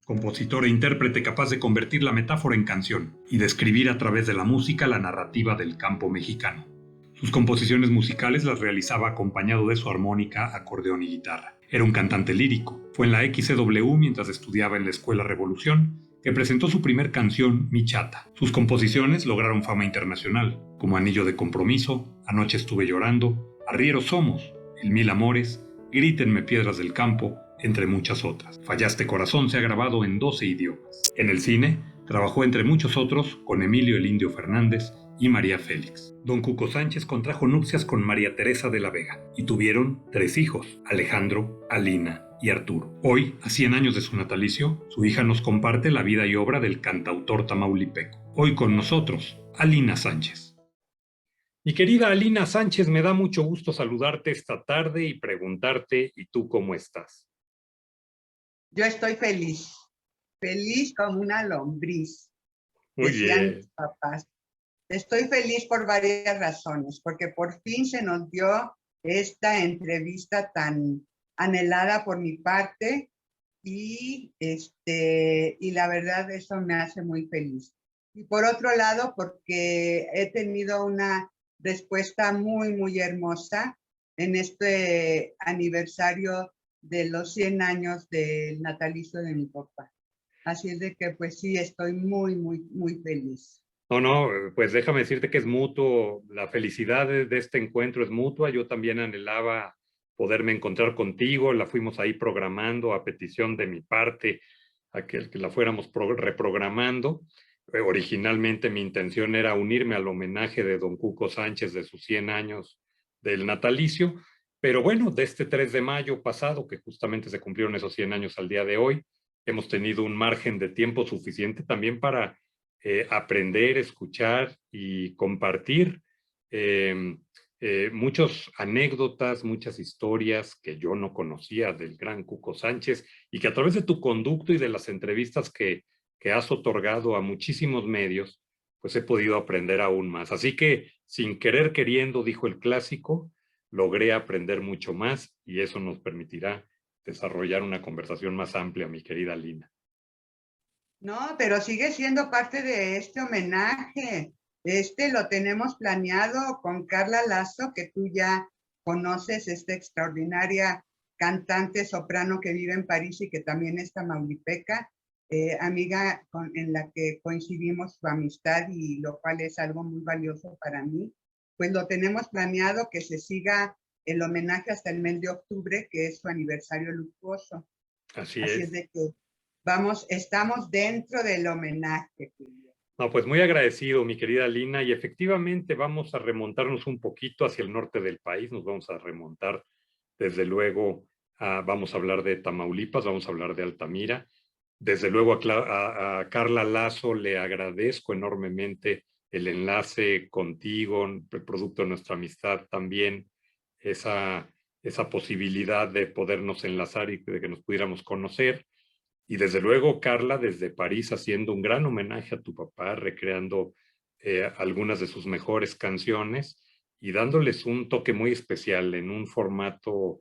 compositor e intérprete capaz de convertir la metáfora en canción y describir a través de la música la narrativa del campo mexicano. Sus composiciones musicales las realizaba acompañado de su armónica, acordeón y guitarra. Era un cantante lírico. Fue en la XCW mientras estudiaba en la Escuela Revolución que presentó su primer canción, Mi Chata. Sus composiciones lograron fama internacional, como Anillo de Compromiso, Anoche estuve llorando, Arrieros somos, El Mil Amores, Grítenme piedras del campo, entre muchas otras. Fallaste corazón se ha grabado en 12 idiomas. En el cine, trabajó entre muchos otros con Emilio el Indio Fernández y María Félix. Don Cuco Sánchez contrajo nupcias con María Teresa de la Vega y tuvieron 3 hijos, Alejandro, Alina y Arturo. Hoy, a 100 años de su natalicio, su hija nos comparte la vida y obra del cantautor tamaulipeco. Hoy con nosotros, Alina Sánchez. Mi querida Alina Sánchez, me da mucho gusto saludarte esta tarde y preguntarte, ¿y tú cómo estás? Yo estoy feliz como una lombriz, Muy decían bien. mis papás. Estoy feliz por varias razones, porque por fin se nos dio esta entrevista tan anhelada por mi parte y la verdad eso me hace muy feliz. Y por otro lado, porque he tenido una respuesta muy hermosa en este aniversario de los 100 años del natalicio de mi papá. Así es de que pues sí, estoy muy feliz. No, pues déjame decirte que es mutuo, la felicidad de este encuentro es mutua. Yo también anhelaba poderme encontrar contigo, la fuimos ahí programando a petición de mi parte, a que la fuéramos reprogramando. Originalmente mi intención era unirme al homenaje de don Cuco Sánchez de sus 100 años del natalicio, pero bueno, de este 3 de mayo pasado, que justamente se cumplieron esos 100 años al día de hoy, hemos tenido un margen de tiempo suficiente también para aprender, escuchar y compartir muchas anécdotas, muchas historias que yo no conocía del gran Cuco Sánchez y que a través de tu conducto y de las entrevistas que has otorgado a muchísimos medios, pues he podido aprender aún más. Así que sin querer queriendo, dijo el clásico, logré aprender mucho más y eso nos permitirá desarrollar una conversación más amplia, mi querida Lina. No, pero sigue siendo parte de este homenaje. Lo tenemos planeado con Carla Lazo, que tú ya conoces, esta extraordinaria cantante soprano que vive en París y que también es tamaulipeca, amiga en la que coincidimos su amistad y lo cual es algo muy valioso para mí. Pues lo tenemos planeado que se siga el homenaje hasta el mes de octubre, que es su aniversario luctuoso. Así Así es. es de que estamos dentro del homenaje. No, pues muy agradecido, mi querida Lina, y efectivamente vamos a remontarnos un poquito hacia el norte del país, nos vamos a remontar desde luego, vamos a hablar de Tamaulipas, vamos a hablar de Altamira, desde luego a Carla Lazo le agradezco enormemente el enlace contigo, el producto de nuestra amistad también, esa posibilidad de podernos enlazar y de que nos pudiéramos conocer. Y desde luego, Carla, desde París, haciendo un gran homenaje a tu papá, recreando algunas de sus mejores canciones y dándoles un toque muy especial en un formato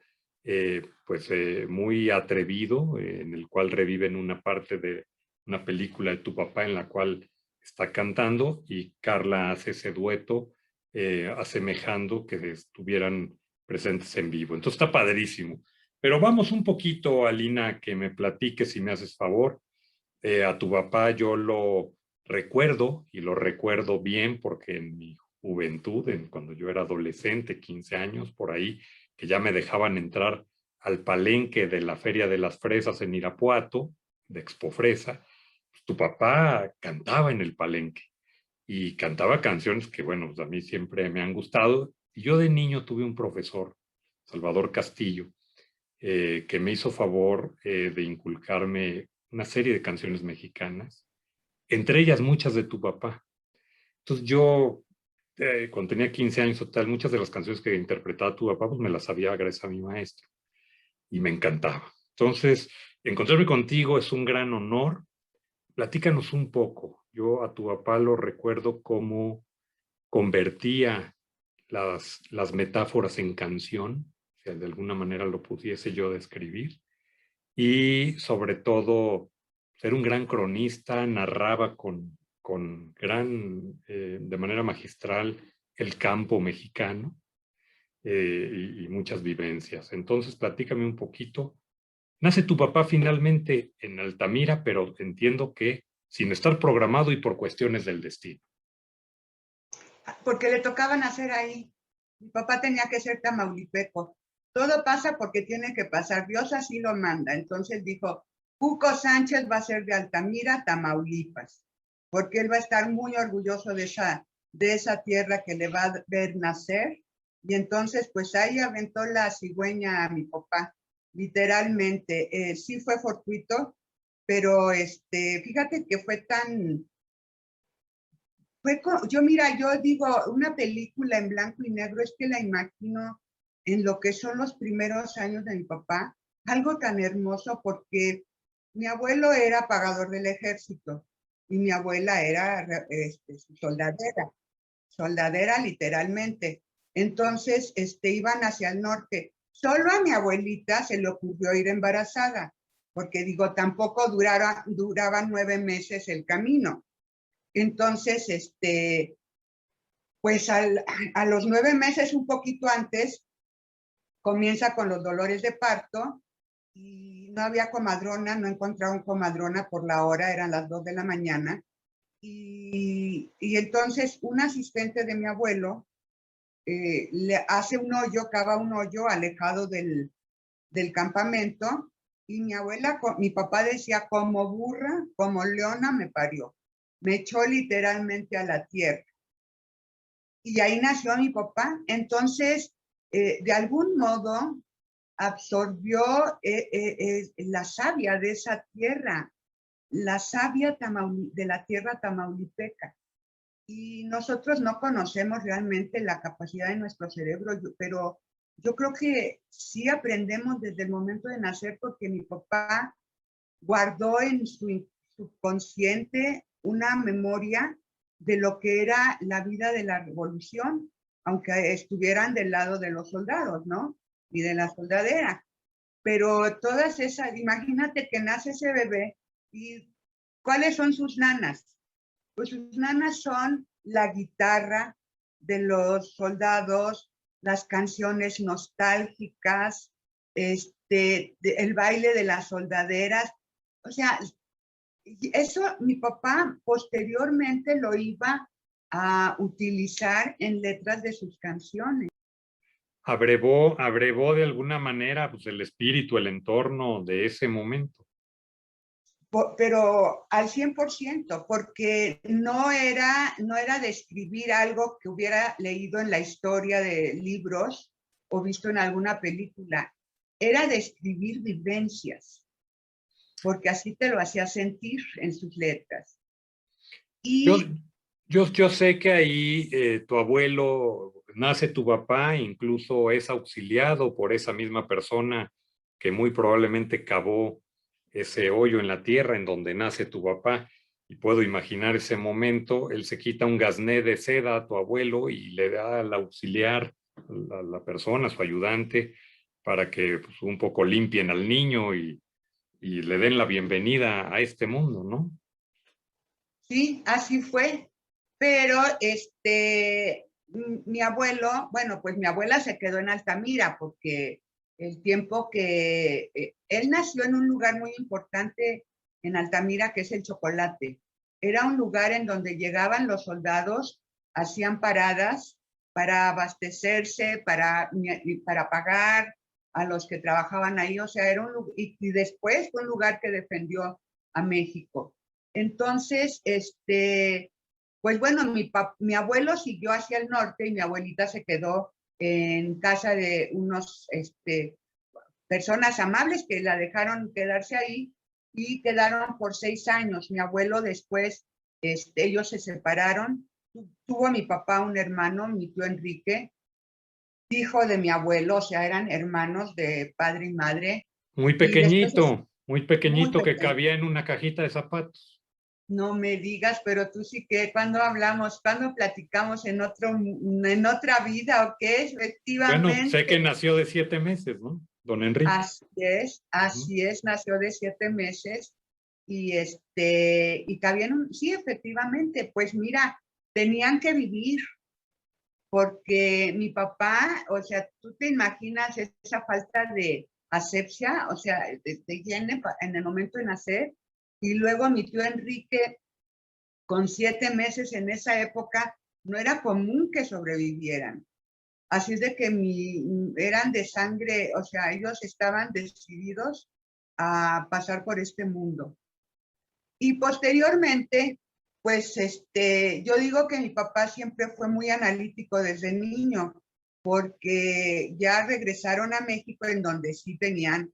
muy atrevido, en el cual reviven una parte de una película de tu papá en la cual está cantando y Carla hace ese dueto asemejando que estuvieran presentes en vivo. Entonces está padrísimo. Pero vamos un poquito, Alina, que me platiques, si me haces favor. A tu papá yo lo recuerdo y lo recuerdo bien porque en mi juventud, cuando yo era adolescente, 15 años, por ahí, que ya me dejaban entrar al palenque de la Feria de las Fresas en Irapuato, de Expo Fresa, pues, tu papá cantaba en el palenque y cantaba canciones que, bueno, pues a mí siempre me han gustado. Y yo de niño tuve un profesor, Salvador Castillo, que me hizo favor de inculcarme una serie de canciones mexicanas, entre ellas muchas de tu papá. Entonces yo, cuando tenía 15 años o tal, muchas de las canciones que interpretaba tu papá, pues me las sabía gracias a mi maestro y me encantaba. Entonces, encontrarme contigo es un gran honor. Platícanos un poco. Yo a tu papá lo recuerdo como convertía las metáforas en canción, o sea, de alguna manera lo pudiese yo describir, y sobre todo era un gran cronista, narraba de manera magistral el campo mexicano y muchas vivencias. Entonces, platícame un poquito. Nace tu papá finalmente en Altamira, pero entiendo que sin estar programado y por cuestiones del destino. Porque le tocaba nacer ahí. Mi papá tenía que ser tamaulipeco. Todo pasa porque tiene que pasar. Dios así lo manda. Entonces dijo, Cuco Sánchez va a ser de Altamira, Tamaulipas, porque él va a estar muy orgulloso de esa tierra que le va a ver nacer. Y entonces, pues ahí aventó la cigüeña a mi papá, literalmente. Sí fue fortuito, pero fíjate que fue tan... yo digo, una película en blanco y negro es que la imagino en lo que son los primeros años de mi papá, algo tan hermoso porque mi abuelo era pagador del ejército y mi abuela era soldadera literalmente. Entonces, iban hacia el norte. Solo a mi abuelita se le ocurrió ir embarazada, porque digo, tampoco duraban 9 meses el camino. Entonces, pues a los 9 meses, un poquito antes, comienza con los dolores de parto y no había comadrona, no encontraron comadrona por la hora, eran las 2 de la mañana. Y entonces un asistente de mi abuelo le hace un hoyo, cava un hoyo alejado del campamento y mi papá decía, como burra, como leona me parió. Me echó literalmente a la tierra. Y ahí nació mi papá. Entonces, de algún modo, absorbió la savia de esa tierra, la savia de la tierra tamaulipeca. Y nosotros no conocemos realmente la capacidad de nuestro cerebro, pero yo creo que sí aprendemos desde el momento de nacer porque mi papá guardó en su subconsciente una memoria de lo que era la vida de la revolución, aunque estuvieran del lado de los soldados, ¿no? Y de la soldadera. Pero todas esas, imagínate que nace ese bebé y ¿cuáles son sus nanas? Pues sus nanas son la guitarra de los soldados, las canciones nostálgicas, el baile de las soldaderas. O sea, eso mi papá posteriormente lo iba a utilizar en letras de sus canciones. Abrevó de alguna manera pues, el espíritu, el entorno de ese momento. Pero al 100%, porque no era describir algo que hubiera leído en la historia de libros o visto en alguna película, era describir vivencias, porque así te lo hacía sentir en sus letras. Y yo sé que ahí tu abuelo, nace tu papá, incluso es auxiliado por esa misma persona que muy probablemente cavó ese hoyo en la tierra en donde nace tu papá. Y puedo imaginar ese momento, él se quita un gasné de seda a tu abuelo y le da al auxiliar, a la persona, a su ayudante, para que pues, un poco limpien al niño y le den la bienvenida a este mundo, ¿no? sí, así fue. Pero mi abuelo, bueno, pues mi abuela se quedó en Altamira porque el tiempo que él nació en un lugar muy importante en Altamira, que es el Chocolate. Era un lugar en donde llegaban los soldados, hacían paradas para abastecerse, para pagar a los que trabajaban ahí. O sea, era y después fue un lugar que defendió a México. Entonces, pues bueno, mi abuelo siguió hacia el norte y mi abuelita se quedó en casa de unos personas amables que la dejaron quedarse ahí y quedaron por 6 años. Mi abuelo después, ellos se separaron. Tuvo mi papá un hermano, mi tío Enrique, hijo de mi abuelo, o sea, eran hermanos de padre y madre. Muy Y después, muy muy pequeñito que pequeño. cabía en una cajita de zapatos. No me digas, pero tú sí que cuando hablamos, cuando platicamos en otra vida, ¿o qué? Bueno, sé que Efectivamente, nació de 7 meses, ¿no? Don Enrique. así es, nació de 7 meses y cabían, sí, efectivamente, pues mira, tenían que vivir, porque mi papá, o sea, tú te imaginas esa falta de asepsia, o sea, de higiene en el momento de nacer, y luego mi tío Enrique, con 7 meses en esa época, no era común que sobrevivieran. Así es de que eran de sangre, o sea, ellos estaban decididos a pasar por este mundo. Y posteriormente, pues yo digo que mi papá siempre fue muy analítico desde niño, porque ya regresaron a México, en donde sí tenían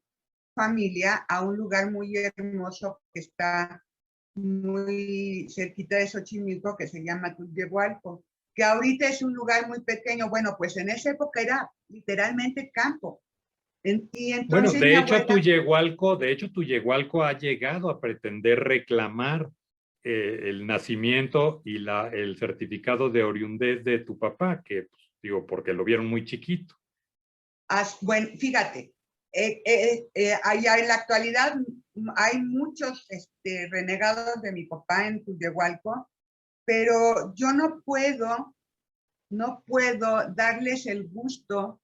familia, a un lugar muy hermoso que está muy cerquita de Xochimilco, que se llama Tulyehualco, que ahorita es un lugar muy pequeño. Bueno, pues en esa época era literalmente campo. Y Bueno, entonces mi abuela, De hecho, Tuyehualco ha llegado a pretender reclamar el nacimiento y el certificado de oriundez de tu papá, que pues, digo, porque lo vieron muy chiquito. bueno, fíjate, allá en la actualidad hay muchos renegados de mi papá en Tulyehualco, pero yo no puedo darles el gusto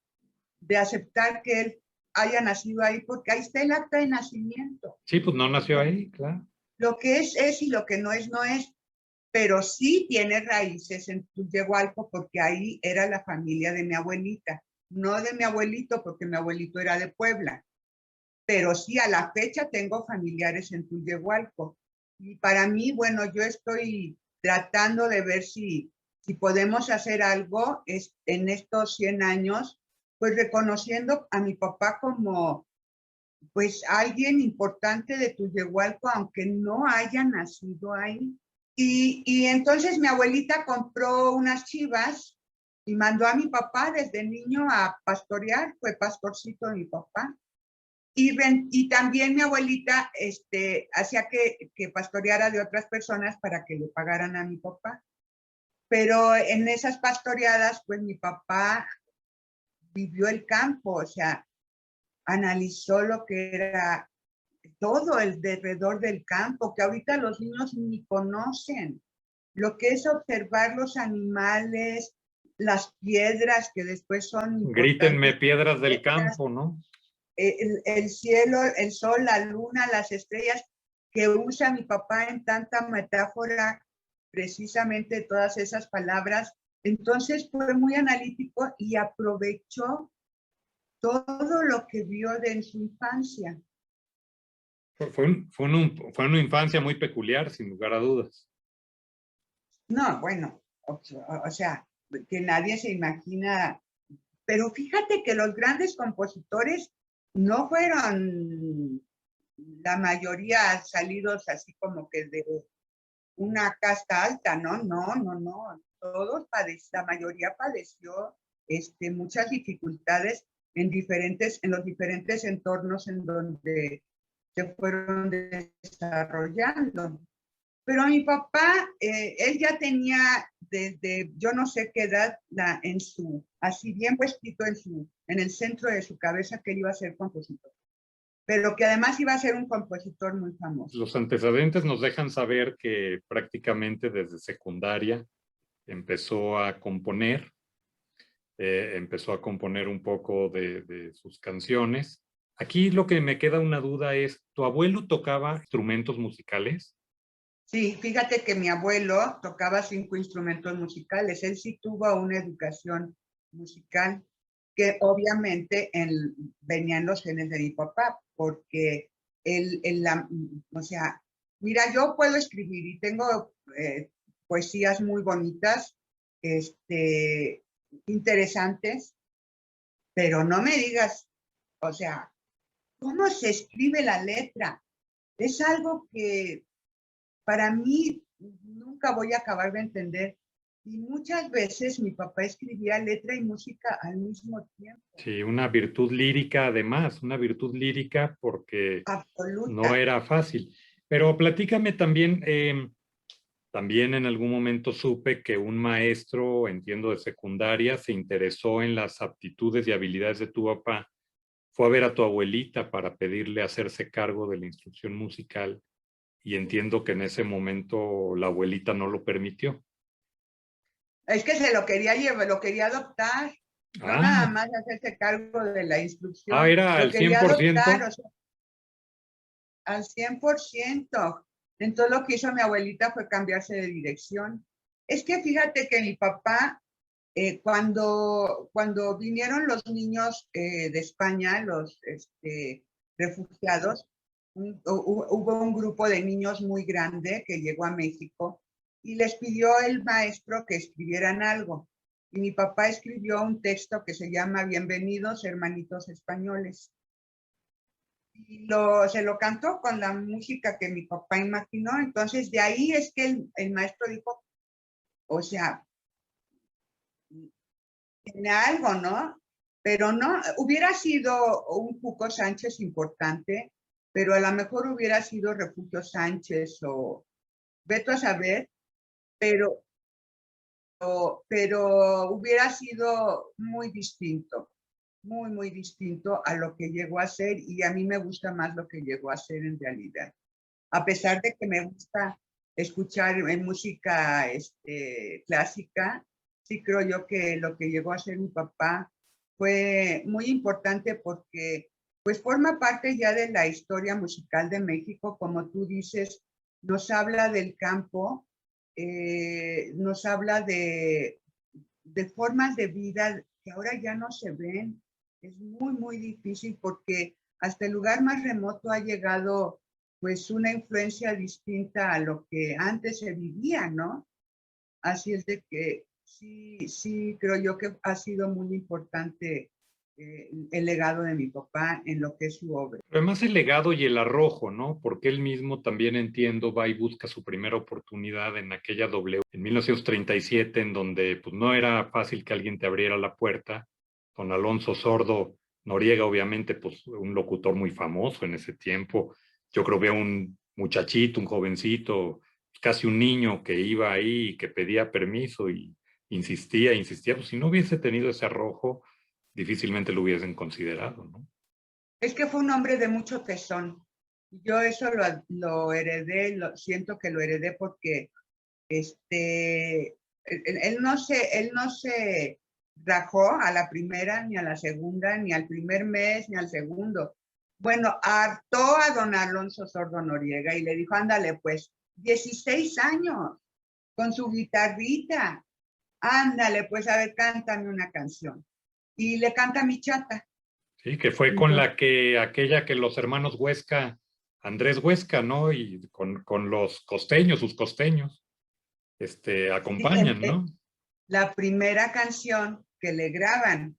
de aceptar que él haya nacido ahí, porque ahí está el acta de nacimiento. Sí, pues no nació ahí, claro. Lo que es y lo que no es, no es. Pero sí tiene raíces en Tulyehualco, porque ahí era la familia de mi abuelita, no de mi abuelito, porque mi abuelito era de Puebla. Pero sí, a la fecha tengo familiares en Tulyehualco. Y para mí, bueno, yo estoy tratando de ver si podemos hacer algo en estos 100 años, pues reconociendo a mi papá como pues alguien importante de Tulyehualco, aunque no haya nacido ahí. Y entonces mi abuelita compró unas chivas y mandó a mi papá desde niño a pastorear, fue pastorcito de mi papá. Y también mi abuelita hacía que pastoreara de otras personas para que le pagaran a mi papá. Pero en esas pastoreadas, pues mi papá vivió el campo, o sea, analizó lo que era todo el alrededor del campo, que ahorita los niños ni conocen. Lo que es observar los animales, las piedras que después son Grítenme importantes, piedras del campo, ¿no? el cielo, el sol, la luna, las estrellas, que usa mi papá en tanta metáfora, precisamente todas esas palabras. Entonces fue muy analítico y aprovechó todo lo que vio en su infancia. Fue una infancia muy peculiar, sin lugar a dudas. No, bueno, o sea, que nadie se imagina, pero fíjate que los grandes compositores no fueron la mayoría salidos así como que de una casta alta, ¿no? No, no, no. Todos la mayoría padeció muchas dificultades en los diferentes entornos en donde se fueron desarrollando. Pero mi papá, él ya tenía desde yo no sé qué edad, así bien puestito en el centro de su cabeza, que él iba a ser compositor, pero que además iba a ser un compositor muy famoso. Los antecedentes nos dejan saber que prácticamente desde secundaria empezó a componer un poco de sus canciones. Aquí lo que me queda una duda es, ¿tu abuelo tocaba instrumentos musicales? Sí, fíjate que mi abuelo tocaba 5 instrumentos musicales. Él sí tuvo una educación musical que obviamente venía en los genes de mi papá, porque o sea, mira, yo puedo escribir y tengo poesías muy bonitas, interesantes, pero no me digas, o sea, ¿cómo se escribe la letra? Es algo que para mí nunca voy a acabar de entender. Y muchas veces mi papá escribía letra y música al mismo tiempo. Sí, una virtud lírica además, una virtud lírica porque no Absoluta. era fácil. Pero platícame también, también en algún momento supe que un maestro, entiendo de secundaria, se interesó en las aptitudes y habilidades de tu papá. Fue a ver a tu abuelita para pedirle hacerse cargo de la instrucción musical y entiendo que en ese momento la abuelita no lo permitió. Es que se lo quería llevar, lo quería adoptar, no nada Ah, más hacerse cargo de la instrucción, era lo al cien quería por adoptar, ciento. o sea, al 100%. Entonces lo que hizo mi abuelita fue cambiarse de dirección. Es que fíjate que mi papá, cuando vinieron los niños de España, los refugiados, hubo un grupo de niños muy grande que llegó a México y les pidió el maestro que escribieran algo. Y mi papá escribió un texto que se llama Bienvenidos, hermanitos españoles. Y se lo cantó con la música que mi papá imaginó. Entonces, de ahí es que el maestro dijo, o sea, tiene algo, ¿no? Pero no, hubiera sido un Cuco Sánchez importante, pero a lo mejor hubiera sido Refugio Sánchez o Beto a saber, pero, pero hubiera sido muy distinto, muy, muy distinto a lo que llegó a ser y a mí me gusta más lo que llegó a ser en realidad. A pesar de que me gusta escuchar en música clásica, sí creo yo que lo que llegó a ser mi papá fue muy importante porque pues forma parte ya de la historia musical de México, como tú dices, nos habla del campo, nos habla de formas de vida que ahora ya no se ven. Es muy, muy difícil porque hasta el lugar más remoto ha llegado pues una influencia distinta a lo que antes se vivía, ¿no? Así es de que sí, sí, creo yo que ha sido muy importante el legado de mi papá en lo que es su obra. Además el legado y el arrojo, ¿no? Porque él mismo también entiendo, va y busca su primera oportunidad en aquella W en 1937, en donde pues no era fácil que alguien te abriera la puerta. Don Alonso Sordo Noriega, obviamente, pues un locutor muy famoso en ese tiempo. Yo creo que un muchachito, un jovencito, casi un niño que iba ahí y que pedía permiso y insistía, insistía. Pues si no hubiese tenido ese arrojo, difícilmente lo hubiesen considerado, ¿no? Es que fue un hombre de mucho tesón. Yo eso lo heredé, siento que lo heredé porque él no se rajó a la primera, ni a la segunda, ni al primer mes, ni al segundo. Bueno, hartó a don Alonso Sordo Noriega y le dijo, ándale, pues, 16 años, con su guitarrita, ándale, pues, a ver, cántame una canción. Y le canta Mi Chata. Sí, que fue con Entonces, la que, aquella que los hermanos Huesca, Andrés Huesca, ¿no? Y con los costeños, sus costeños, sí, acompañan, ¿no? la primera canción que le graban.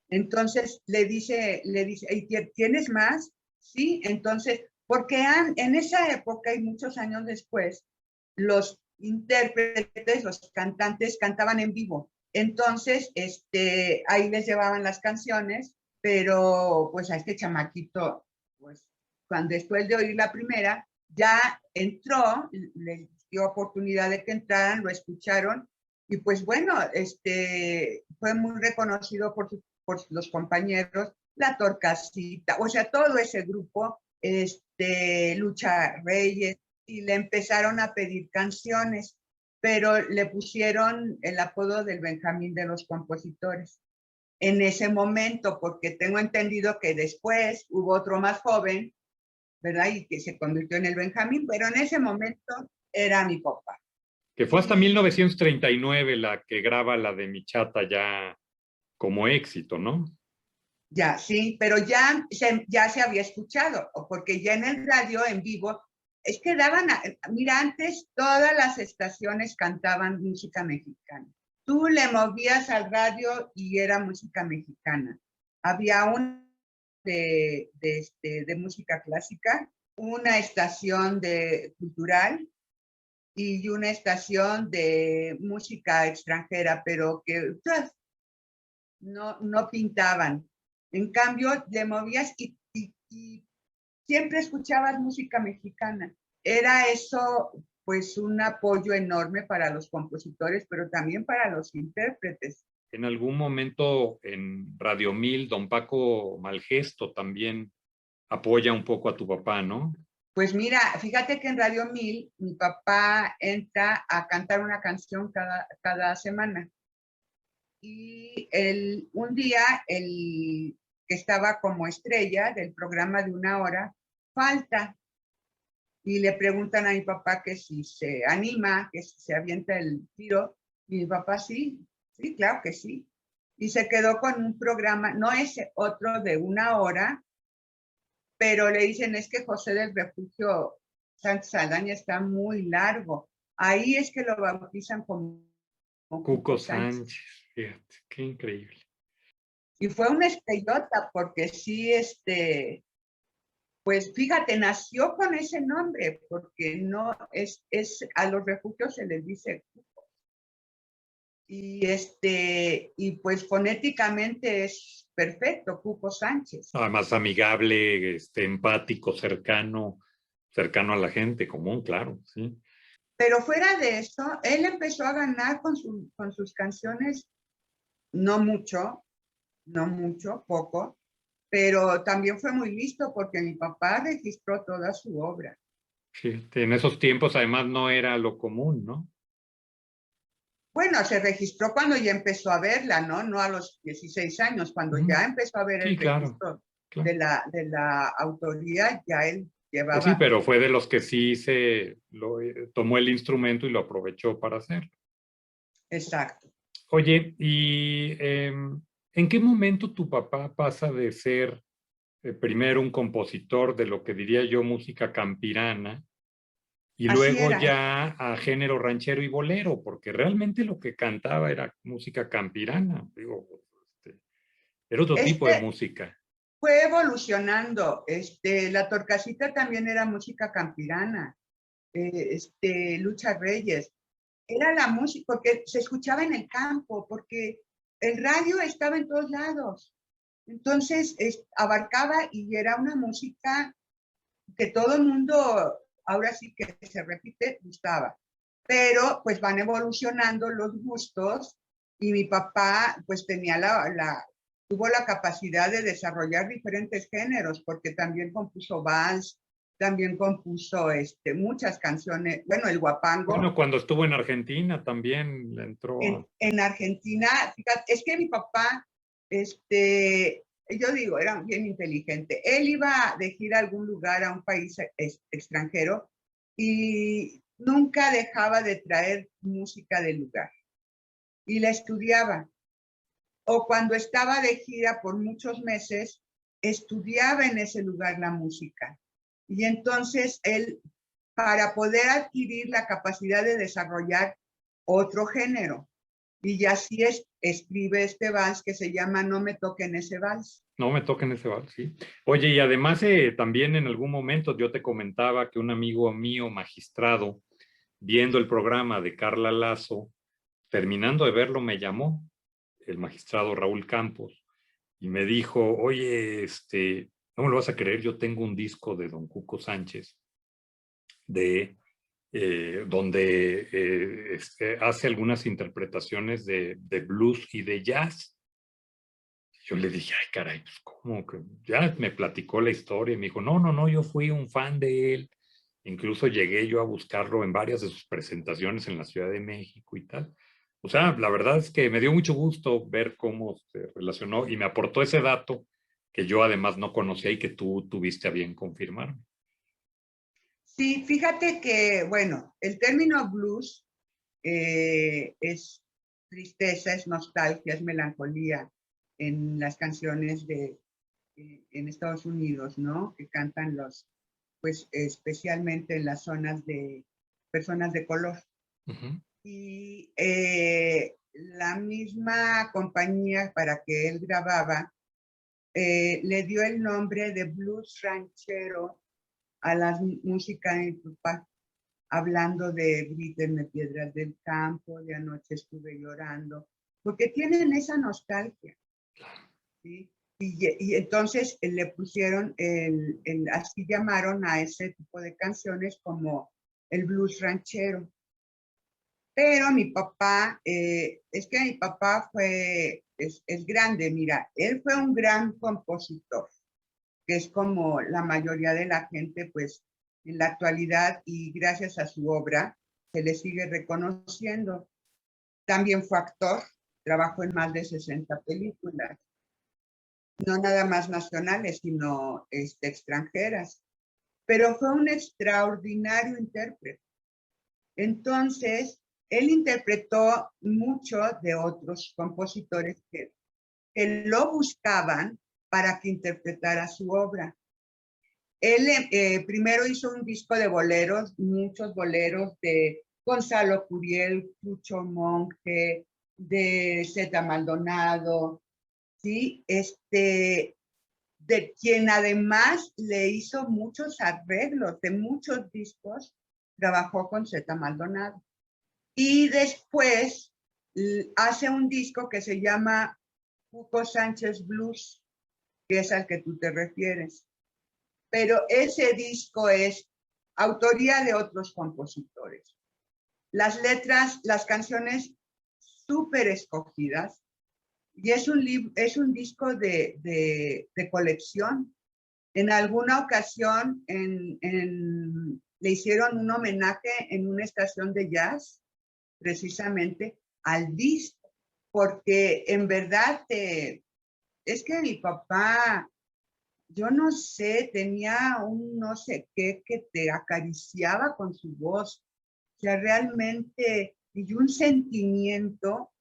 Entonces le dice, ¿y tienes más? Sí, entonces, porque en esa época y muchos años después, los intérpretes, los cantantes cantaban en vivo. Entonces, ahí les llevaban las canciones, pero pues a este chamaquito, pues cuando después de oír la primera, ya entró, le dio oportunidad de que entraran, lo escucharon y pues bueno, fue muy reconocido por los compañeros, La Torcasita, o sea, todo ese grupo, Lucha Reyes, y le empezaron a pedir canciones, pero le pusieron el apodo del Benjamín de los compositores. En ese momento, porque tengo entendido que después hubo otro más joven, ¿verdad? Y que se convirtió en el Benjamín, pero en ese momento era mi papá. Que fue hasta Y 1939 la que graba la de Mi Chata ya como éxito, ¿no? ya, sí, pero ya se había escuchado, porque ya en el radio en vivo, es que daban, mira, antes todas las estaciones cantaban música mexicana. Tú le movías al radio y era música mexicana. Había un de música clásica, una estación cultural y una estación de música extranjera, pero que no pintaban. En cambio, le movías y siempre escuchabas música mexicana. Era eso, pues, un apoyo enorme para los compositores, pero también para los intérpretes. En algún momento en Radio 1000, don Paco Malgesto también apoya un poco a tu papá, ¿no? Pues mira, fíjate que en Radio 1000 mi papá entra a cantar una canción cada semana. Y un día, el que estaba como estrella del programa de 1 hora, falta. Y le preguntan a mi papá que si se anima, que si se avienta el tiro. Y mi papá sí, sí, claro que sí. Y se quedó con un programa, no ese otro de 1 hora, pero le dicen es que José del Refugio Sánchez Saldaña está muy largo. Ahí es que lo bautizan como Cuco Cuco Sánchez. Sánchez, fíjate, qué increíble. Y fue una estrellota porque sí, pues fíjate, nació con ese nombre, porque no a los refugios se les dice Cuco. Y pues fonéticamente es perfecto, Cuco Sánchez. Además amigable, empático, cercano a la gente común, claro, sí. Pero fuera de eso, él empezó a ganar con sus canciones, no mucho, poco, pero también fue muy listo porque mi papá registró toda su obra. Fíjate, en esos tiempos además no era lo común, ¿no? Bueno, se registró cuando ya empezó a verla, ¿no? No a los 16 años, cuando ya empezó a ver Sí, el claro, registro claro. de la autoría, ya él Pues sí, llevaba. pero fue de los que sí tomó el instrumento y lo aprovechó para hacerlo. Exacto. Oye, ¿y en qué momento tu papá pasa de ser primero un compositor de lo que diría yo música campirana y Así luego era. ya a género ranchero y bolero? Porque realmente lo que cantaba era música campirana, digo, era otro tipo de Este música. fue evolucionando. La Torcasita también era música campirana. Lucha Reyes. Era la música, porque se escuchaba en el campo, porque el radio estaba en todos lados. Entonces, abarcaba y era una música que todo el mundo, ahora sí que se repite, gustaba. Pero pues van evolucionando los gustos y mi papá pues tuvo la capacidad de desarrollar diferentes géneros, porque también compuso vals, también compuso muchas canciones, bueno, el Bueno, guapango. cuando estuvo en Argentina también le entró. En Argentina, fíjate, es que mi papá, yo digo, era bien inteligente. Él iba de gira a algún lugar, a un país extranjero, y nunca dejaba de traer música del lugar. Y la estudiaba. O cuando estaba de gira por muchos meses, estudiaba en ese lugar la música. Y entonces él, para poder adquirir la capacidad de desarrollar otro género, y así escribe este vals que se llama No me toquen ese vals. No me toquen ese vals, sí. Oye, y además también en algún momento yo te comentaba que un amigo mío magistrado, viendo el programa de Carla Lazo, terminando de verlo, me llamó el magistrado Raúl Campos y me dijo, oye, no me lo vas a creer, yo tengo un disco de Don Cuco Sánchez donde hace algunas interpretaciones de blues y de jazz. Yo le dije, ay, caray, pues cómo que ya me platicó la historia y me dijo, no, no, no, yo fui un fan de él. Incluso llegué yo a buscarlo en varias de sus presentaciones en la Ciudad de México y tal. O sea, la verdad es que me dio mucho gusto ver cómo se relacionó y me aportó ese dato que yo además no conocía y que tú tuviste a bien confirmarme. Sí, fíjate que, bueno, el término blues es tristeza, es nostalgia, es melancolía en las canciones en Estados Unidos, ¿no? Que cantan pues especialmente en las zonas de personas de color. Uh-huh. Y la misma compañía para que él grababa le dio el nombre de blues ranchero a la música de mi papá, hablando de Grítenme piedras del campo, de anoche estuve llorando, porque tienen esa nostalgia, ¿sí? Y entonces le pusieron, así llamaron a ese tipo de canciones como el blues ranchero. Pero mi papá, es que mi papá es grande, mira, él fue un gran compositor, que es como la mayoría de la gente, pues, en la actualidad y gracias a su obra se le sigue reconociendo. También fue actor, trabajó en más de 60 películas, no nada más nacionales, sino extranjeras, pero fue un extraordinario intérprete. Entonces, él interpretó mucho de otros compositores que lo buscaban para que interpretara su obra. Él primero hizo un disco de boleros, muchos boleros de Gonzalo Curiel, Chucho Monge, de Zeta Maldonado, ¿sí? De quien además le hizo muchos arreglos de muchos discos, trabajó con Zeta Maldonado. Y después hace un disco que se llama Hugo Sánchez Blues, que es al que tú te refieres. Pero ese disco es autoría de otros compositores. Las letras, las canciones súper escogidas, y es un disco de colección. En alguna ocasión le hicieron un homenaje en una estación de jazz, precisamente al disco, porque en verdad es que mi papá, yo no sé, tenía un no sé qué que te acariciaba con su voz, o sea, realmente, y un sentimiento, o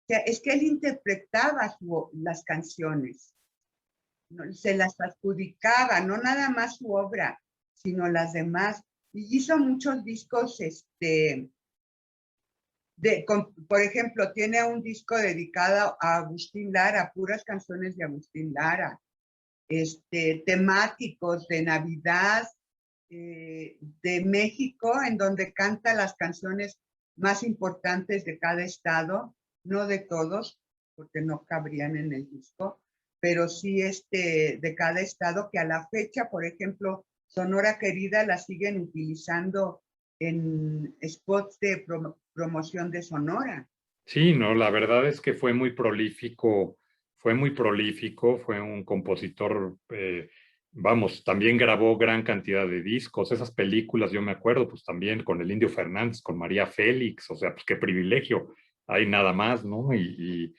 sea, es que él interpretaba las canciones, ¿no? Se las adjudicaba, no nada más su obra, sino las demás, y hizo muchos discos, por ejemplo, tiene un disco dedicado a Agustín Lara, puras canciones de Agustín Lara, temáticos de Navidad, de México, en donde canta las canciones más importantes de cada estado, no de todos, porque no cabrían en el disco, pero sí de cada estado, que a la fecha, por ejemplo, Sonora Querida la siguen utilizando en spots de promoción de Sonora. Sí, no, la verdad es que fue muy prolífico, fue un compositor, vamos, también grabó gran cantidad de discos, esas películas, yo me acuerdo, pues también con el Indio Fernández, con María Félix, o sea, pues qué privilegio, hay nada más, ¿no? Y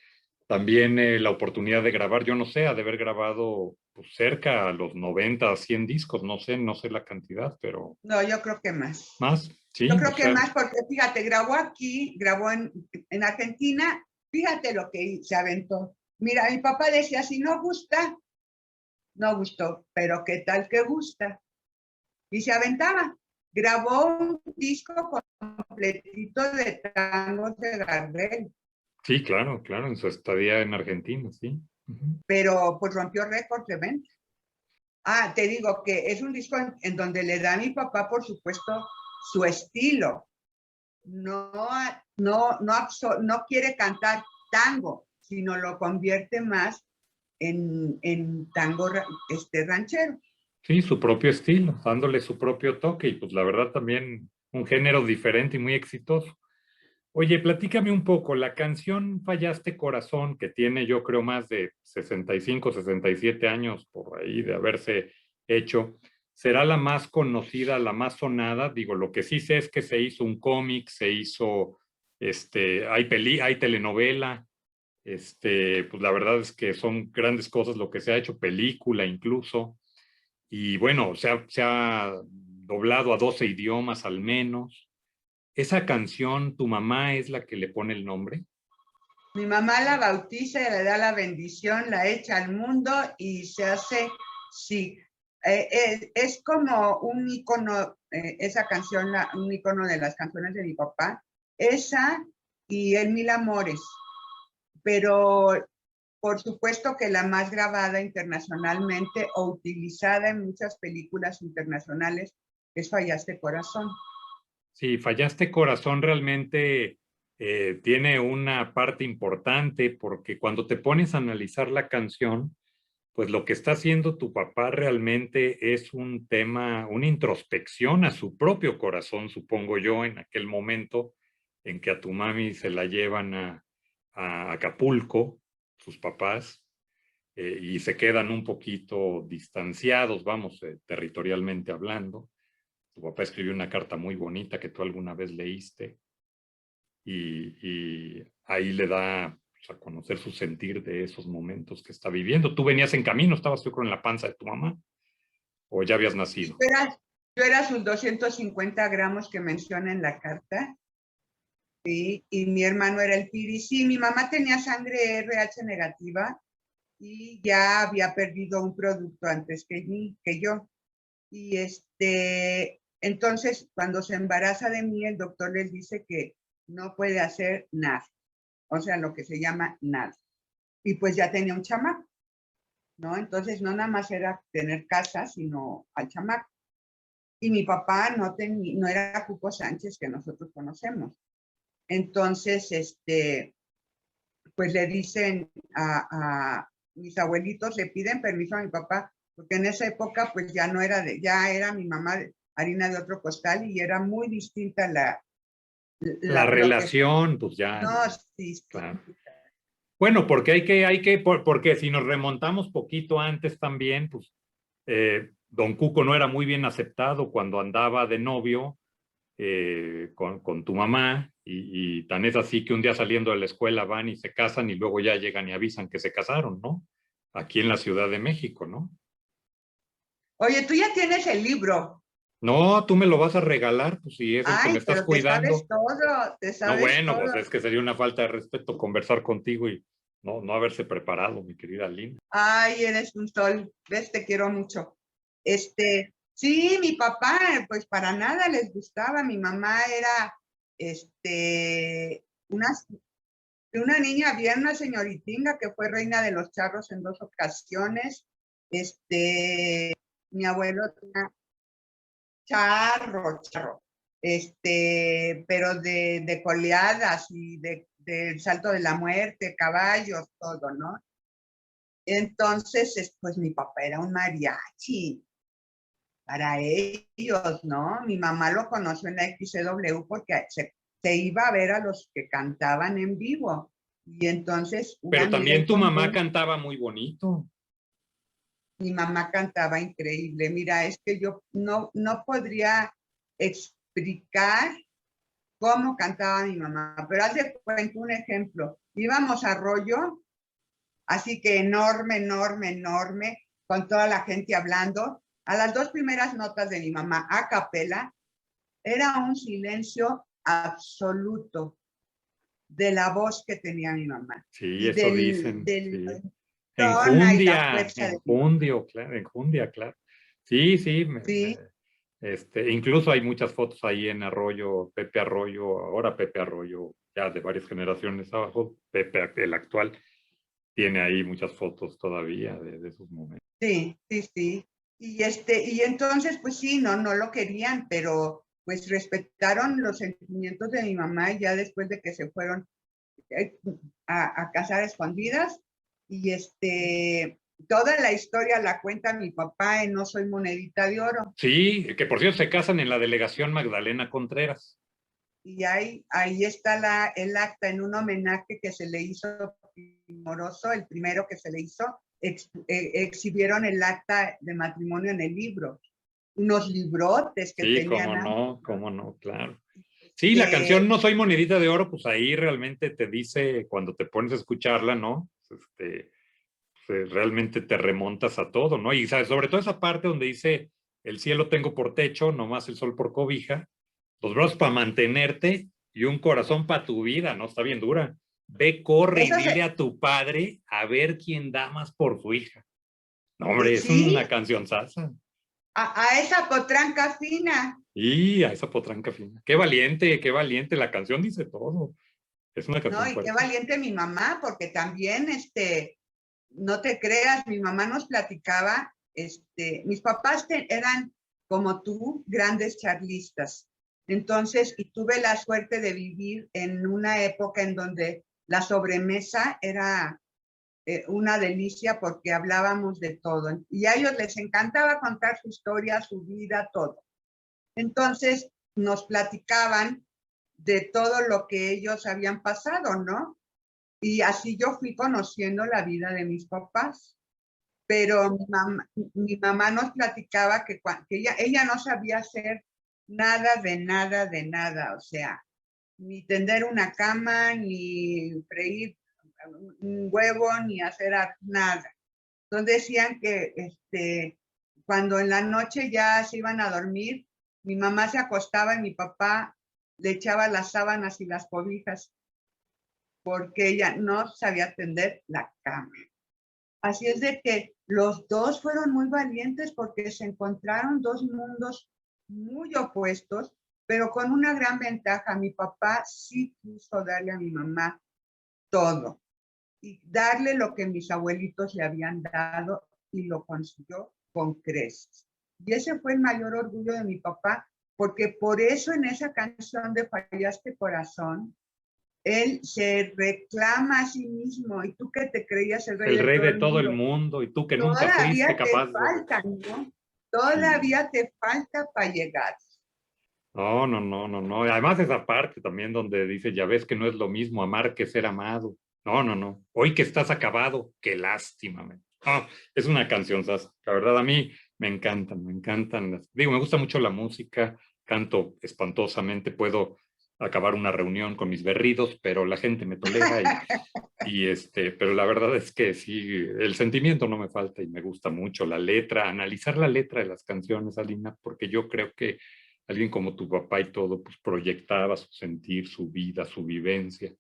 también la oportunidad de grabar, yo no sé, ha de haber grabado pues, cerca a los 90, 100 discos, no sé la cantidad, pero No, yo creo que más. más, Yo sí, o creo que sea, más porque, fíjate, grabó aquí, grabó en Argentina, fíjate lo que se aventó. Mira, mi papá decía, si no gusta, no gustó, pero qué tal que gusta. Y se aventaba. Grabó un disco completito de tangos de Gardel, sí, claro, claro, en su estadía en Argentina, sí. Ujú. pero pues rompió récord de venta. Ah, te digo que es un disco en donde le da a mi papá, por supuesto, su estilo. No, no quiere cantar tango, sino lo convierte más en tango ranchero. Sí, su propio estilo, dándole su propio toque y pues la verdad también un género diferente y muy exitoso. Oye, platícame un poco, la canción Fallaste Corazón, que tiene yo creo más de 65, 67 años por ahí de haberse hecho, ¿será la más conocida, la más sonada? Digo, lo que sí sé es que se hizo un cómic, se hizo, hay telenovela, pues la verdad es que son grandes cosas lo que se ha hecho, película incluso. Y bueno, se ha doblado a 12 idiomas al menos. ¿Esa canción, tu mamá es la que le pone el nombre? Mi mamá la bautiza, le da la bendición, la echa al mundo y se hace, sí, es como un icono, esa canción, un icono de las canciones de mi papá, esa y El Mil Amores, pero por supuesto que la más grabada internacionalmente o utilizada en muchas películas internacionales es Fallaste Corazón. Sí, Fallaste Corazón realmente tiene una parte importante porque cuando te pones a analizar la canción, pues lo que está haciendo tu papá realmente es un tema, una introspección a su propio corazón, supongo yo, en aquel momento en que a tu mami se la llevan a Acapulco, sus papás, y se quedan un poquito distanciados, vamos, territorialmente hablando. tu papá escribió una carta muy bonita que tú alguna vez leíste y ahí le da pues, a conocer su sentir de esos momentos que está viviendo. ¿Tú venías en camino? ¿Estabas yo creo en la panza de tu mamá? ¿O ya habías nacido? Yo era sus 250 gramos que menciona en la carta. Sí, y mi hermano era el Piri. Sí, mi mamá tenía sangre RH negativa y ya había perdido un producto antes que yo. Y entonces, cuando se embaraza de mí, el doctor les dice que no puede hacer nada, o sea, lo que se llama nada. Y pues ya tenía un chamaco, ¿no? Entonces, no nada más era tener casa, sino al chamaco. Y mi papá no era Cuco Sánchez que nosotros conocemos. Entonces, pues le dicen a mis abuelitos, le piden permiso a mi papá, porque en esa época pues ya no era ya era mi mamá harina de otro costal y era muy distinta la relación, pues ya. No, sí, claro. Bueno, porque porque si nos remontamos poquito antes también, pues don Cuco no era muy bien aceptado cuando andaba de novio con tu mamá y tan es así que un día saliendo de la escuela van y se casan y luego ya llegan y avisan que se casaron, ¿no? Aquí en la Ciudad de México, ¿no? Oye, tú ya tienes el libro. No, tú me lo vas a regalar, pues si es el que me Ay, estás pero te sabes cuidando. todo, te No, sabes bueno, pues todo. es que sería una falta de respeto conversar contigo y no haberse preparado, mi querida Lina. Ay, eres un sol, ves, te quiero mucho. Sí, mi papá, pues para nada les gustaba. Mi mamá era, una, una niña bien, una señoritinga que fue reina de los charros en 2 ocasiones. Mi abuelo tenía charro, pero de coleadas y del salto de la muerte, caballos, todo, ¿no? Entonces, pues mi papá era un mariachi para ellos, ¿no? Mi mamá lo conoció en la XCW porque se iba a ver a los que cantaban en vivo. Y entonces, una Pero amiga también en tu mamá común, cantaba muy bonito. mi mamá cantaba increíble. Mira, es que yo no podría explicar cómo cantaba mi mamá, pero haz de cuenta un ejemplo. Íbamos a Arroyo, así que enorme, enorme, enorme, con toda la gente hablando. A las 2 primeras notas de mi mamá, a capela, era un silencio absoluto de la voz que tenía mi mamá Sí, y eso dicen. del Sí. tona y la fuerza de mi mamá. Enjundia, claro. Sí, sí. Sí, Incluso hay muchas fotos ahí en Arroyo, Pepe Arroyo, ahora Pepe Arroyo, ya de varias generaciones abajo, Pepe, el actual, tiene ahí muchas fotos todavía de esos momentos. sí, sí, sí. Y entonces, pues sí, no lo querían, pero pues respetaron los sentimientos de mi mamá ya después de que se fueron a casar a escondidas. Y toda la historia la cuenta mi papá en No Soy Monedita de Oro. Sí, que por cierto se casan en la delegación Magdalena Contreras. Y ahí está el acta en un homenaje que se le hizo Primoroso, el primero que se le hizo, exhibieron el acta de matrimonio en el libro. Unos librotes que Sí, tenían ambos, cómo no, claro. Sí, la canción No Soy Monedita de Oro, pues ahí realmente te dice, cuando te pones a escucharla, ¿no? Pues realmente te remontas a todo, ¿no? Y ¿sabes? Sobre todo esa parte donde dice, el cielo tengo por techo, nomás el sol por cobija, los brazos para mantenerte y un corazón para tu vida, ¿no? Está bien dura. Ve, corre y dile a tu padre a ver quién da más por su hija. No, hombre, es sí, una canción salsa. a esa potranca fina. Y a esa potranca fina. Qué valiente, la canción dice todo. Es una No, canción y qué fuerte. valiente mi mamá, porque también, no te creas, mi mamá nos platicaba, mis papás eran como tú, grandes charlistas. Entonces, y tuve la suerte de vivir en una época en donde la sobremesa era una delicia porque hablábamos de todo. Y a ellos les encantaba contar su historia, su vida, todo. Entonces, nos platicaban de todo lo que ellos habían pasado, ¿no? Y así yo fui conociendo la vida de mis papás. Pero mi mamá nos platicaba que ella no sabía hacer nada de nada de nada, o sea, ni tender una cama, ni freír un huevo, ni hacer nada. Entonces decían que cuando en la noche ya se iban a dormir, mi mamá se acostaba y mi papá le echaba las sábanas y las cobijas porque ella no sabía tender la cama. Así es de que los dos fueron muy valientes porque se encontraron dos mundos muy opuestos, pero con una gran ventaja. Mi papá sí quiso darle a mi mamá todo y darle lo que mis abuelitos le habían dado y lo consiguió con creces. Y ese fue el mayor orgullo de mi papá, porque por eso en esa canción de Fallaste Corazón, él se reclama a sí mismo, y tú que te creías el rey El de rey todo de el todo el mundo, mundo y tú que nunca fuiste todavía te capaz de... falta, ¿no? Todavía te falta para llegar. No, no, no, no, no. Además esa parte también donde dice, ya ves que no es lo mismo amar que ser amado. No, no, no. Hoy que estás acabado, qué lástima. Man. Oh, es una canción, la verdad a mí me encantan, me encantan. Digo, me gusta mucho la música, canto espantosamente, puedo acabar una reunión con mis berridos, pero la gente me tolera pero la verdad es que sí, el sentimiento no me falta y me gusta mucho la letra, analizar la letra de las canciones, Alina, porque yo creo que alguien como tu papá y todo, pues proyectaba su sentir, su vida, su vivencia,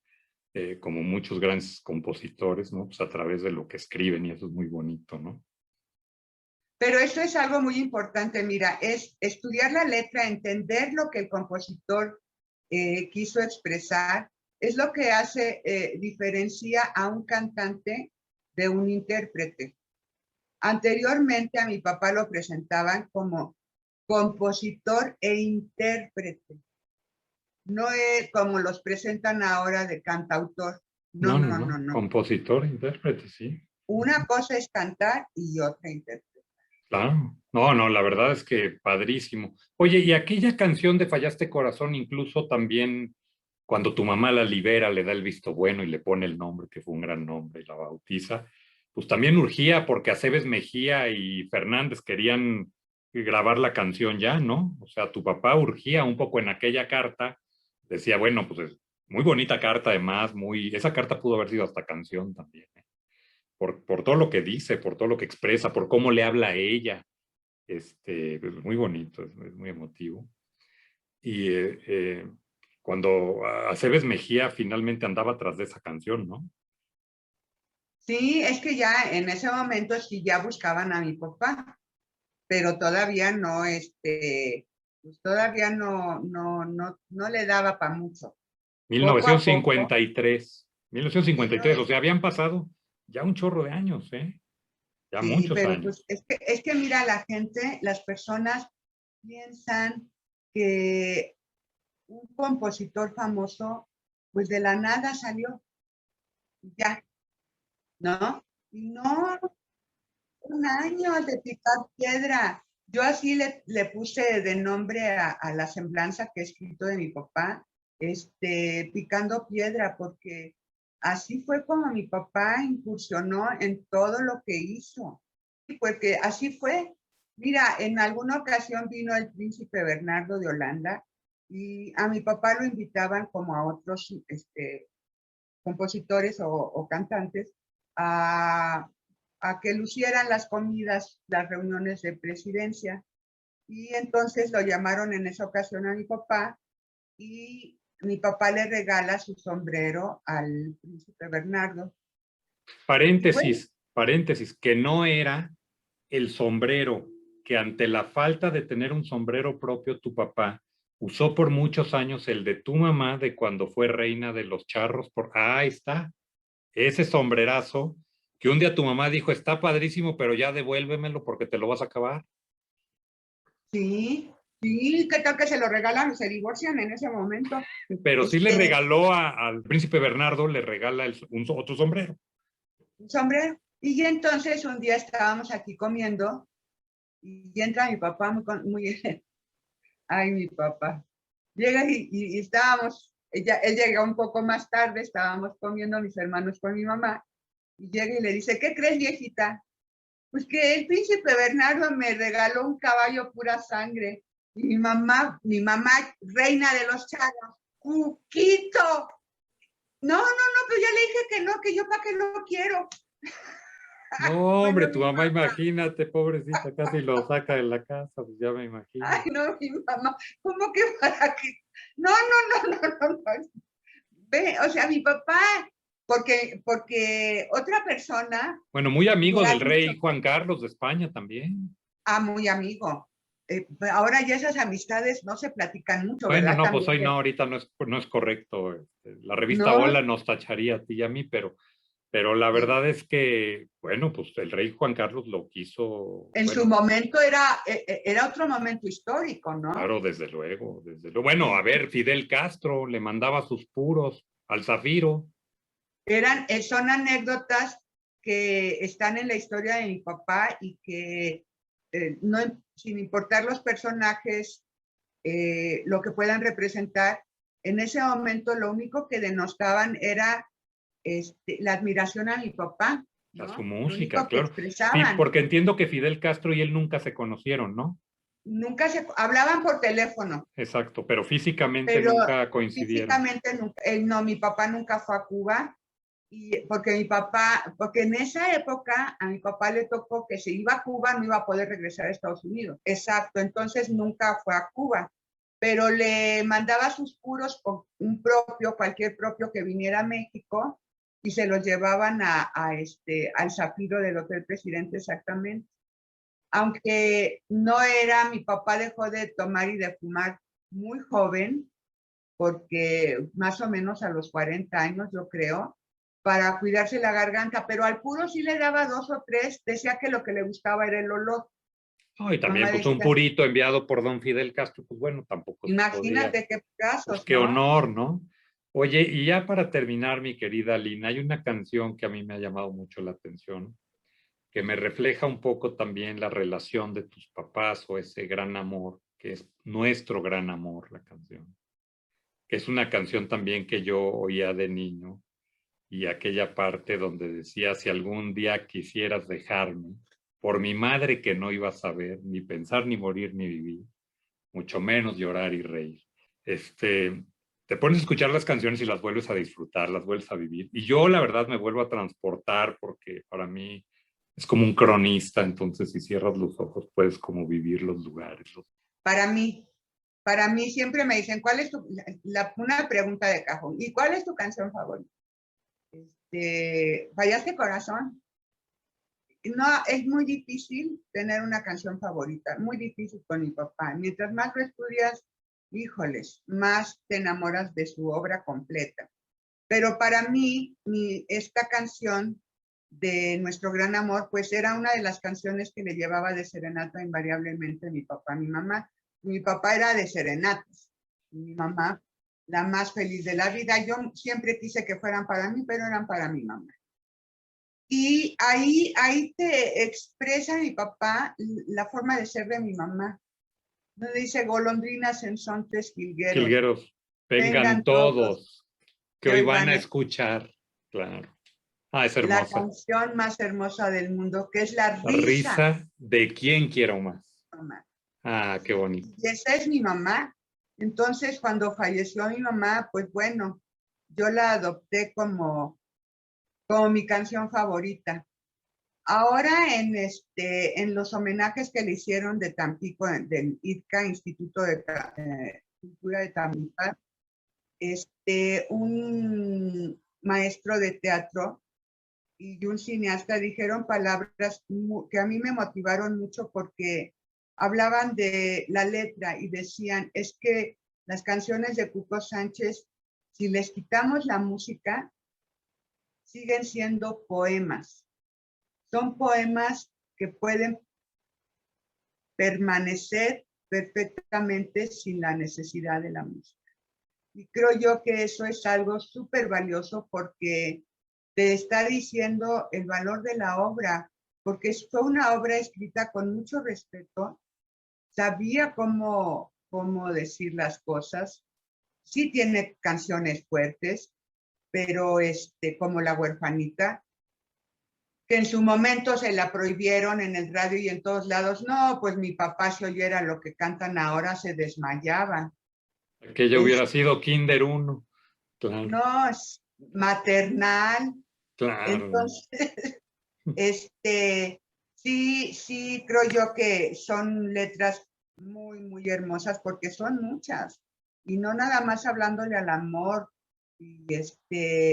como muchos grandes compositores, ¿no? Pues a través de lo que escriben y eso es muy bonito, ¿no? Pero eso es algo muy importante, mira, es estudiar la letra, entender lo que el compositor quiso expresar, es lo que hace, diferencia a un cantante de un intérprete. Anteriormente a mi papá lo presentaban como compositor e intérprete, no es como los presentan ahora de cantautor. No, No, no, no, no. no, no. Compositor, intérprete, sí. Una cosa es cantar y otra interpretar. Claro. No, no, la verdad es que padrísimo. Oye, y aquella canción de Fallaste Corazón, incluso también cuando tu mamá la libera, le da el visto bueno y le pone el nombre, que fue un gran nombre, y la bautiza, pues también urgía porque Aceves Mejía y Fernández querían grabar la canción ya, ¿no? O sea, tu papá urgía un poco en aquella carta, decía, bueno, pues es muy bonita carta además, muy, esa carta pudo haber sido hasta canción también, ¿eh? Por todo lo que dice, por todo lo que expresa, por cómo le habla a ella, es muy bonito, es muy emotivo. Y cuando Aceves Mejía finalmente andaba tras de esa canción, ¿no? Sí, es que ya en ese momento sí ya buscaban a mi papá, pero todavía no, pues todavía no le daba para mucho. Poco a poco. 1953, Sí, 1953, o sea, habían pasado ya un chorro de años, ¿eh? Ya sí, muchos pero pues años. es que mira, la gente, las personas piensan que un compositor famoso, pues de la nada salió, ya, ¿no? Y no, un año de picar piedra. Yo así le puse de nombre a la semblanza que he escrito de mi papá, picando piedra, porque así fue como mi papá incursionó en todo lo que hizo. Porque así fue. Mira, en alguna ocasión vino el príncipe Bernardo de Holanda y a mi papá lo invitaban como a otros compositores o cantantes a, a que lucieran las comidas, las reuniones de presidencia. Y entonces lo llamaron en esa ocasión a mi papá y mi papá le regala su sombrero al príncipe Bernardo. Y bueno, Paréntesis, paréntesis, que no era el sombrero, que ante la falta de tener un sombrero propio, tu papá usó por muchos años el de tu mamá de cuando fue reina de los charros. Ahí está, ese sombrerazo que un día tu mamá dijo, está padrísimo, pero ya devuélvemelo porque te lo vas a acabar. sí, sí, ¿qué tal que se lo regalan? Se divorcian en ese momento. Pero sí le Este, regaló al príncipe Bernardo, le regala otro sombrero. un sombrero. Y entonces un día estábamos aquí comiendo y entra mi papá muy ay, mi papá. Llega y estábamos, él llega un poco más tarde, estábamos comiendo mis hermanos con mi mamá, y llega y le dice, ¿qué crees, viejita? Pues que el príncipe Bernardo me regaló un caballo pura sangre. Y mi mamá, reina de los charros, Cuquito. No, pues ya le dije que no, que yo para qué lo quiero. No, hombre, Bueno, tu mi mamá, mamá, pobrecita, casi lo saca de la casa, pues ya me imagino. ay, no, mi mamá, ¿cómo que para qué? No. Ve, o sea, mi papá, porque otra persona Bueno, muy me amigo ha del dicho, rey Juan Carlos de España también. muy amigo. Ahora ya esas amistades no se platican mucho, Bueno, ¿verdad? no, pues También, hoy no, ahorita no es correcto. La revista no, Hola nos tacharía a ti y a mí, pero la verdad es que, bueno, pues el rey Juan Carlos lo quiso, en su bueno, momento era otro momento histórico, ¿no? claro, desde luego, desde luego. Bueno, a Y ver, Fidel Castro le mandaba sus puros al Zafiro. son anécdotas que están en la historia de mi papá y que no, sin importar los personajes, lo que puedan representar, en ese momento lo único que denostaban era la admiración a mi papá, A su ¿no? Lo música, único que claro. Sí, expresaban. porque entiendo que Fidel Castro y él nunca se conocieron, ¿no? Nunca se hablaban por teléfono, Exacto, pero físicamente pero nunca coincidieron. físicamente nunca, no, mi papá nunca fue a Cuba. Y porque en esa época a mi papá le tocó que si iba a Cuba no iba a poder regresar a Estados Unidos. Exacto, entonces nunca fue a Cuba, pero le mandaba sus puros con cualquier propio que viniera a México y se los llevaban al Zafiro del Hotel Presidente exactamente. Aunque no era, mi papá dejó de tomar y de fumar muy joven, porque más o menos a los 40 años, yo creo, para cuidarse la garganta, pero al puro sí le daba 2 o 3, decía que lo que le gustaba era el olor. Oh, y también, Mamá pues un decía, purito enviado por don Fidel Castro, pues bueno, tampoco se podría. imagínate qué Pues casos, qué ¿no? honor, ¿no? Oye, y ya para terminar, mi querida Lina, hay una canción que a mí me ha llamado mucho la atención, que me refleja un poco también la relación de tus papás o ese gran amor, que es nuestro gran amor, la canción, que es una canción también que yo oía de niño y aquella parte donde decía, si algún día quisieras dejarme, por mi madre que no iba a saber ni pensar, ni morir, ni vivir, mucho menos llorar y reír. Te pones a escuchar las canciones y las vuelves a disfrutar, las vuelves a vivir. Y yo, la verdad, me vuelvo a transportar porque para mí es como un cronista, entonces si cierras los ojos puedes como vivir los lugares. Para mí, para mí siempre me dicen, ¿cuál es una pregunta de cajón? ¿Y cuál es tu canción favorita? ¿Fallaste corazón? No, es muy difícil tener una canción favorita, muy difícil con mi papá. Mientras más lo estudias, híjoles, más te enamoras de su obra completa. Pero para mí, esta canción de Nuestro Gran Amor, pues era una de las canciones que le llevaba de serenata invariablemente mi papá, mi mamá. Mi papá era de serenatas, mi mamá la más feliz de la vida. Yo siempre quise que fueran para mí, pero eran para mi mamá. Y ahí te expresa mi papá la forma de ser de mi mamá. No dice golondrinas en sontes jilgueros, Jilgueros, vengan vengan todos todos, que que hoy hoy van van a a escuchar. Claro. Ah, es la hermosa. canción más hermosa del mundo, que es la La risa. risa de quien quiero más. Mamá. Ah, qué bonito. Y esa es mi mamá. Entonces, cuando falleció mi mamá, pues bueno, yo la adopté como mi canción favorita. Ahora en los homenajes que le hicieron de Tampico, del ITCA, Instituto de Cultura de Tampico, un maestro de teatro y un cineasta dijeron palabras que a mí me motivaron mucho porque hablaban de la letra y decían, es que las canciones de Cuco Sánchez, si les quitamos la música, siguen siendo poemas. Son poemas que pueden permanecer perfectamente sin la necesidad de la música. Y creo yo que eso es algo súper valioso porque te está diciendo el valor de la obra, porque fue una obra escrita con mucho respeto, sabía cómo decir las cosas, sí tiene canciones fuertes, pero como La Huerfanita, que en su momento se la prohibieron en el radio y en todos lados. No, pues mi papá, si oyera lo que cantan ahora, se desmayaba. Aquella hubiera sido Kinder 1, claro, No, es maternal. claro. Entonces, sí, sí, creo yo que son letras muy, muy hermosas porque son muchas. Y no nada más hablándole al amor, y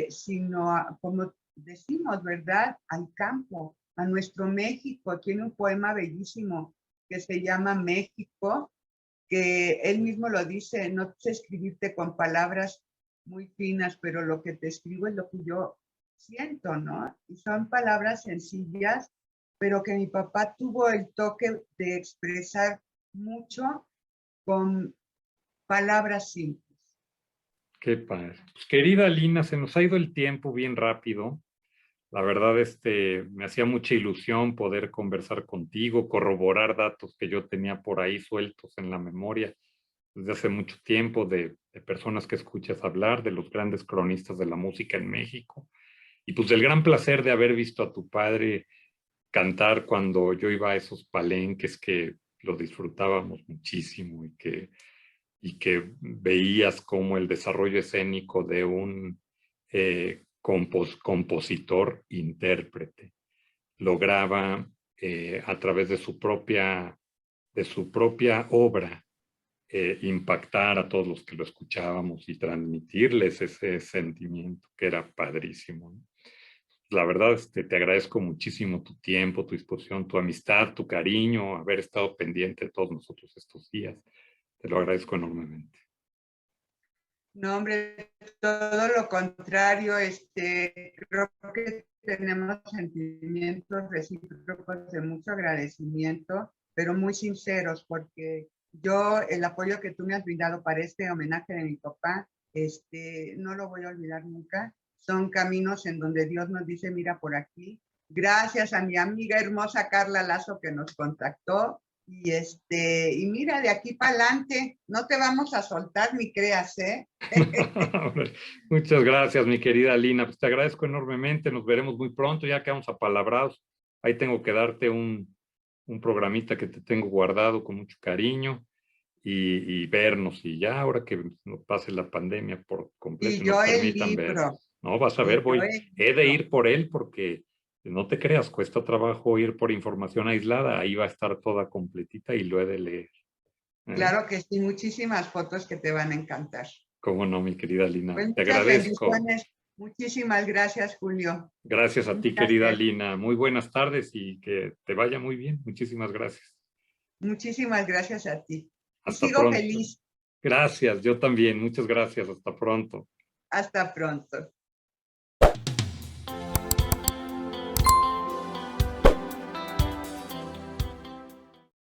sino como decimos, ¿verdad? Al campo, a nuestro México. Tiene un poema bellísimo que se llama México, que él mismo lo dice, no sé escribirte con palabras muy finas, pero lo que te escribo es lo que yo siento, ¿no? Y son palabras sencillas, pero que mi papá tuvo el toque de expresar mucho con palabras simples. Qué padre. Pues, querida Lina, se nos ha ido el tiempo bien rápido. La verdad, me hacía mucha ilusión poder conversar contigo, corroborar datos que yo tenía por ahí sueltos en la memoria desde hace mucho tiempo de personas que escuchas hablar, de los grandes cronistas de la música en México, y pues del gran placer de haber visto a tu padre cantar cuando yo iba a esos palenques que lo disfrutábamos muchísimo y que veías como el desarrollo escénico de un compositor, intérprete, lograba a través de su propia obra impactar a todos los que lo escuchábamos y transmitirles ese sentimiento que era padrísimo, ¿no? La verdad, te agradezco muchísimo tu tiempo, tu disposición, tu amistad, tu cariño, haber estado pendiente de todos nosotros estos días. Te lo agradezco enormemente. No, hombre, todo lo contrario, creo que tenemos sentimientos recíprocos de mucho agradecimiento, pero muy sinceros, porque yo, el apoyo que tú me has brindado para este homenaje de mi papá, no lo voy a olvidar nunca. Son caminos en donde Dios nos dice, mira por aquí. Gracias a mi amiga hermosa Carla Lazo que nos contactó. Y mira, de aquí para adelante, no te vamos a soltar ni creas, ¿eh? Muchas gracias, mi querida Lina. Pues te agradezco enormemente. Nos veremos muy pronto. Ya quedamos apalabrados. Ahí tengo que darte un programita que te tengo guardado con mucho cariño y vernos. Y ya ahora que nos pase la pandemia por completo Y y nos yo el permitan vernos. libro, No, vas a ver, y yo el he de libro. ir por él porque no te creas, cuesta trabajo ir por información aislada. Ahí va a estar toda completita y lo he de leer, ¿eh? Claro que sí, muchísimas fotos que te van a encantar. Cómo no, mi querida Lina. Pues Te muchas agradezco. bendiciones. Muchísimas gracias, Julio. Gracias a Un ti, querida placer. Lina. Muy buenas tardes y que te vaya muy bien. Muchísimas gracias. Muchísimas gracias a ti. Y Hasta sigo pronto. feliz. Gracias, yo también. Muchas gracias. Hasta pronto. Hasta pronto.